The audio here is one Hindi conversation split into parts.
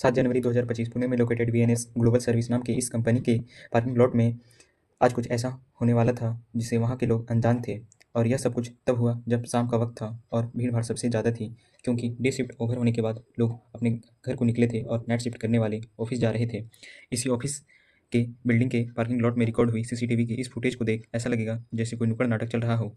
7 जनवरी 2025 पुणे में लोकेटेड वीएनएस ग्लोबल सर्विस नाम की इस कंपनी के पार्किंग लॉट में आज कुछ ऐसा होने वाला था जिसे वहाँ के लोग अनजान थे। और यह सब कुछ तब हुआ जब शाम का वक्त था और भीड़-भाड़ सबसे ज़्यादा थी, क्योंकि डे शिफ्ट ओवर होने के बाद लोग अपने घर को निकले थे और नाइट शिफ्ट करने वाले ऑफिस जा रहे थे। इसी ऑफिस के बिल्डिंग के पार्किंग लॉट में रिकॉर्ड हुई सीसीटीवी की इस फुटेज को देख ऐसा लगेगा जैसे कोई नुक्कड़ नाटक चल रहा हो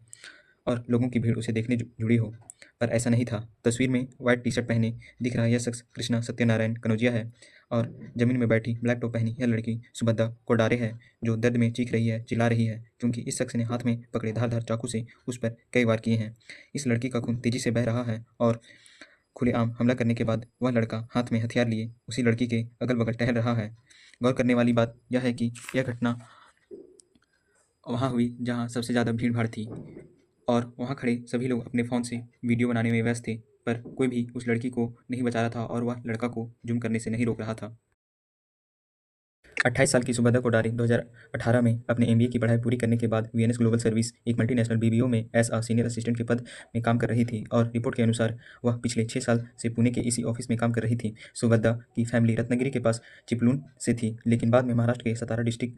और लोगों की भीड़ उसे देखने जुड़ी हो, पर ऐसा नहीं था। तस्वीर में व्हाइट टी-शर्ट पहने दिख रहा यह शख्स कृष्णा सत्यनारायण कनौजिया है और ज़मीन में बैठी ब्लैक टॉप पहनी यह लड़की सुभद्रा कोडारे है, जो दर्द में चीख रही है, चिल्ला रही है, क्योंकि इस शख्स ने हाथ में पकड़े धार-धार चाकू से उस पर कई वार किए हैं। इस लड़की का खून तेज़ी से बह रहा है और खुलेआम हमला करने के बाद वह लड़का हाथ में हथियार लिए उसी लड़की के अगल-बगल टहल रहा है। गौर करने वाली बात यह है कि यह घटना वहाँ हुई जहाँ सबसे ज़्यादा भीड़-भाड़ थी और वहाँ खड़े सभी लोग अपने फ़ोन से वीडियो बनाने में व्यस्त थे, पर कोई भी उस लड़की को नहीं बचा रहा था और वह लड़का को ज़ूम करने से नहीं रोक रहा था। 28 साल की सुभद्रा कोठारी 2018 में अपने एमबीए की पढ़ाई पूरी करने के बाद वीएनएस ग्लोबल सर्विस एक मल्टीनेशनल बीबीओ में एज अ सीनियर असिस्टेंट के पद में काम कर रही थी और रिपोर्ट के अनुसार वह पिछले 6 साल से पुणे के इसी ऑफिस में काम कर रही थी। सुभद्रा की फैमिली रत्नागिरी के पास चिपलून से थी, लेकिन बाद में महाराष्ट्र के सतारा डिस्ट्रिक्ट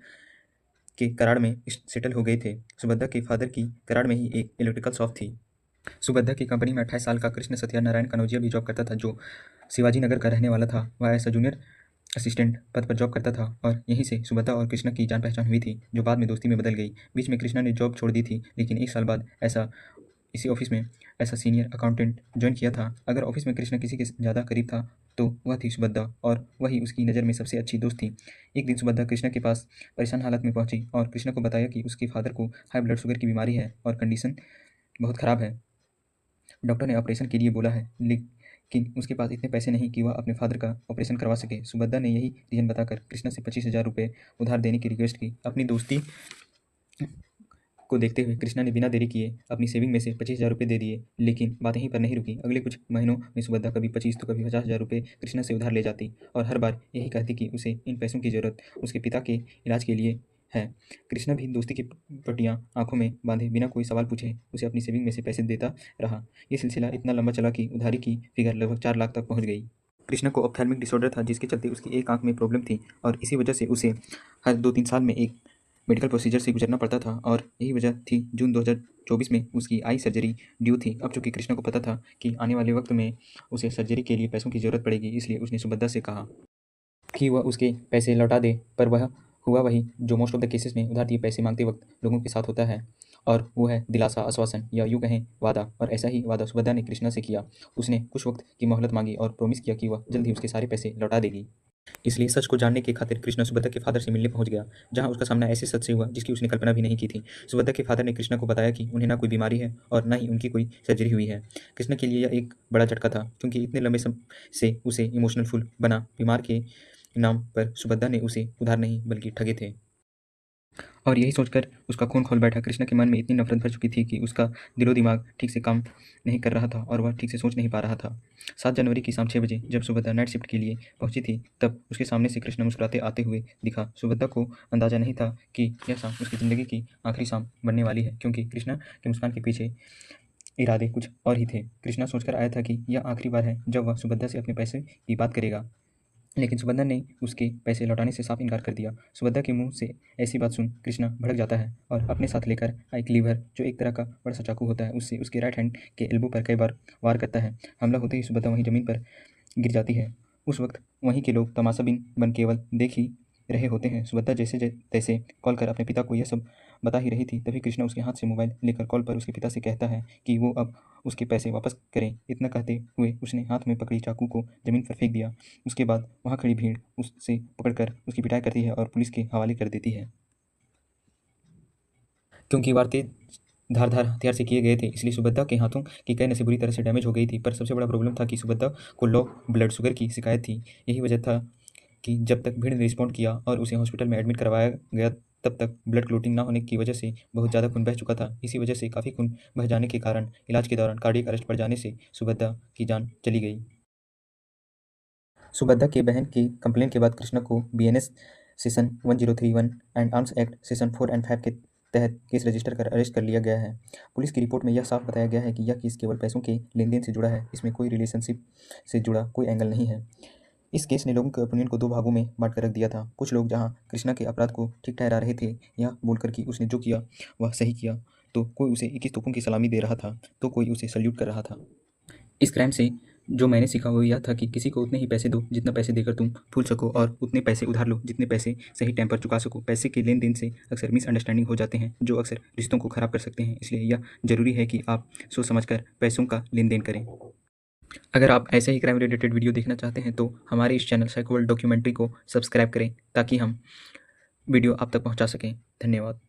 के कराड़ में सेटल हो गए थे। सुभद्रा के फादर की कराड़ में ही एक इलेक्ट्रिकल शॉप थी। सुभद्रा की कंपनी में 28 साल का कृष्ण सत्यनारायण कनौजिया भी जॉब करता था, जो शिवाजी नगर का रहने वाला था। वह एज अ जूनियर असिस्टेंट पद पर जॉब करता था और यहीं से सुभद्रा और कृष्णा की जान पहचान हुई थी, जो बाद में दोस्ती में बदल गई। बीच में कृष्णा ने जॉब छोड़ दी थी, लेकिन 1 साल बाद इसी ऑफिस में ऐसा सीनियर अकाउंटेंट ज्वाइन किया था। अगर ऑफिस में कृष्णा किसी के ज़्यादा करीब था तो वह थी सुभद्रा, और वही उसकी नज़र में सबसे अच्छी दोस्त थी। एक दिन सुभद्रा कृष्णा के पास परेशान हालत में पहुंची और कृष्णा को बताया कि उसके फादर को हाई ब्लड शुगर की बीमारी है और कंडीशन बहुत ख़राब है। डॉक्टर ने ऑपरेशन के लिए बोला है, लेकिन उसके पास इतने पैसे नहीं कि वह अपने फादर का ऑपरेशन करवा सके। सुभद्रा ने यही रीज़न बताकर कृष्णा से 25,000 रुपये उधार देने की रिक्वेस्ट की। अपनी दोस्ती को देखते हुए कृष्णा ने बिना देरी किए अपनी सेविंग में से 25,000 रुपये दे दिए, लेकिन बात यहीं पर नहीं रुकी। अगले कुछ महीनों में सुभद्रा कभी 25 तो कभी 50,000 रुपये कृष्णा से उधार ले जाती और हर बार यही कहती कि उसे इन पैसों की ज़रूरत उसके पिता के इलाज के लिए है। कृष्णा भी दोस्ती की पट्टियाँ आँखों में बांधे बिना कोई सवाल पूछे उसे अपनी सेविंग में से पैसे देता रहा। ये सिलसिला इतना लंबा चला कि उधारी की फिगर लगभग 4 लाख तक पहुँच गई। कृष्णा को ऑप्थेल्मिक डिसऑर्डर था, जिसके चलते उसकी एक आँख में प्रॉब्लम थी और इसी वजह से उसे हर 2-3 साल में एक मेडिकल प्रोसीजर से गुजरना पड़ता था और यही वजह थी जून 2024 में उसकी आई सर्जरी ड्यू थी। अब चूँकि कृष्णा को पता था कि आने वाले वक्त में उसे सर्जरी के लिए पैसों की ज़रूरत पड़ेगी, इसलिए उसने सुभद्रा से कहा कि वह उसके पैसे लौटा दे, पर वह हुआ वही जो मोस्ट ऑफ द केसेस में उधार दिए पैसे मांगते वक्त लोगों के साथ होता है, और वो है दिलासा, आश्वासन या यूँ कहें वादा। और ऐसा ही वादा सुभद्रा ने कृष्णा से किया। उसने कुछ वक्त की मोहलत मांगी और प्रॉमिस किया कि वह जल्द ही उसके सारे पैसे लौटा देगी। इसलिए सच को जानने की खातिर कृष्णा सुभद्रा के फादर से मिलने पहुंच गया, जहां उसका सामना ऐसे सच से हुआ जिसकी उसने कल्पना भी नहीं की थी। सुभद्रा के फादर ने कृष्णा को बताया कि उन्हें ना कोई बीमारी है और ना ही उनकी कोई सर्जरी हुई है। कृष्णा के लिए यह एक बड़ा झटका था, क्योंकि इतने लंबे समय से उसे इमोशनल फुल बना बीमार के नाम पर सुभद्रा ने उसे उधार नहीं बल्कि ठगे थे। और यही सोचकर उसका खून खौल बैठा। कृष्णा के मन में इतनी नफरत भर चुकी थी कि उसका दिलो-दिमाग ठीक से काम नहीं कर रहा था और वह ठीक से सोच नहीं पा रहा था। 7 जनवरी की शाम 6 बजे जब सुभद्रा नाइट शिफ्ट के लिए पहुंची थी, तब उसके सामने से कृष्णा मुस्कुराते आते हुए दिखा। सुभद्रा को अंदाज़ा नहीं था कि यह शाम उसकी ज़िंदगी की आखिरी शाम बनने वाली है, क्योंकि कृष्णा के मुस्कान के पीछे इरादे कुछ और ही थे। कृष्णा सोचकर आया था कि यह आखिरी बार है जब वह सुभद्रा से अपने पैसे की बात करेगा, लेकिन सुभद्रा ने उसके पैसे लौटाने से साफ इनकार कर दिया। सुभद्रा के मुंह से ऐसी बात सुन कृष्णा भड़क जाता है और अपने साथ लेकर एक लीवर, जो एक तरह का बड़ा सा चाकू होता है, उससे उसके राइट हैंड के एल्बो पर कई बार वार करता है। हमला होते ही सुभद्रा वहीं ज़मीन पर गिर जाती है। उस वक्त वहीं के लोग तमाशाबीन बन केवल देख ही रहे होते हैं। सुभद्रा जैसे तैसे कॉल कर अपने पिता को यह सब बता ही रही थी, तभी कृष्णा उसके हाथ से मोबाइल लेकर कॉल पर उसके पिता से कहता है कि वो अब उसके पैसे वापस करें। इतना कहते हुए उसने हाथ में पकड़ी चाकू को ज़मीन पर फेंक दिया। उसके बाद वहाँ खड़ी भीड़ उससे पकड़कर उसकी पिटाई करती है और पुलिस के हवाले कर देती है। क्योंकि वार तेज धारदार हथियार से किए गए थे, इसलिए सुभद्रा के हाथों की कई नसें बुरी तरह से डैमेज हो गई थी। पर सबसे बड़ा प्रॉब्लम था कि सुभद्रा को लो ब्लड शुगर की शिकायत थी। यही वजह था कि जब तक भीड़ ने रिस्पॉन्ड किया और उसे हॉस्पिटल में एडमिट करवाया गया, तब तक ब्लड क्लॉटिंग ना होने की वजह से बहुत ज़्यादा खून बह चुका था। इसी वजह से काफ़ी खून बह जाने के कारण इलाज के दौरान कार्डियक अरेस्ट पड़ जाने से सुभद्रा की जान चली गई। सुभद्रा के बहन की कंप्लेंट के बाद कृष्णा को BNS section 1031 and arms act section 4 and 5 के तहत केस रजिस्टर कर अरेस्ट कर लिया गया है। पुलिस की रिपोर्ट में यह साफ बताया गया है कि यह केस केवल पैसों के लेन-देन से जुड़ा है। इसमें कोई रिलेशनशिप से जुड़ा कोई एंगल नहीं है। इस केस ने लोगों के ओपिनियन को 2 भागों में बाँट कर रख दिया था। कुछ लोग जहाँ कृष्णा के अपराध को ठीक ठहरा रहे थे, यह बोलकर कि उसने जो किया वह सही किया, तो कोई उसे 21 तोपों की सलामी दे रहा था, तो कोई उसे सैल्यूट कर रहा था। इस क्राइम से जो मैंने सीखा वो यह था कि किसी को उतने ही पैसे दो जितना पैसे देकर तुम भूल सको, और उतने पैसे उधार लो जितने पैसे सही टाइम पर चुका सको। पैसे के लेन-देन से अक्सर मिसअंडरस्टैंडिंग हो जाते हैं, जो अक्सर रिश्तों को खराब कर सकते हैं। इसलिए यह ज़रूरी है कि आप सोच समझकर पैसों का लेन-देन करें। अगर आप ऐसे ही क्राइम रिलेटेड वीडियो देखना चाहते हैं तो हमारे इस चैनल साइको वर्ल्ड डॉक्यूमेंट्री को सब्सक्राइब करें, ताकि हम वीडियो आप तक पहुंचा सकें। धन्यवाद।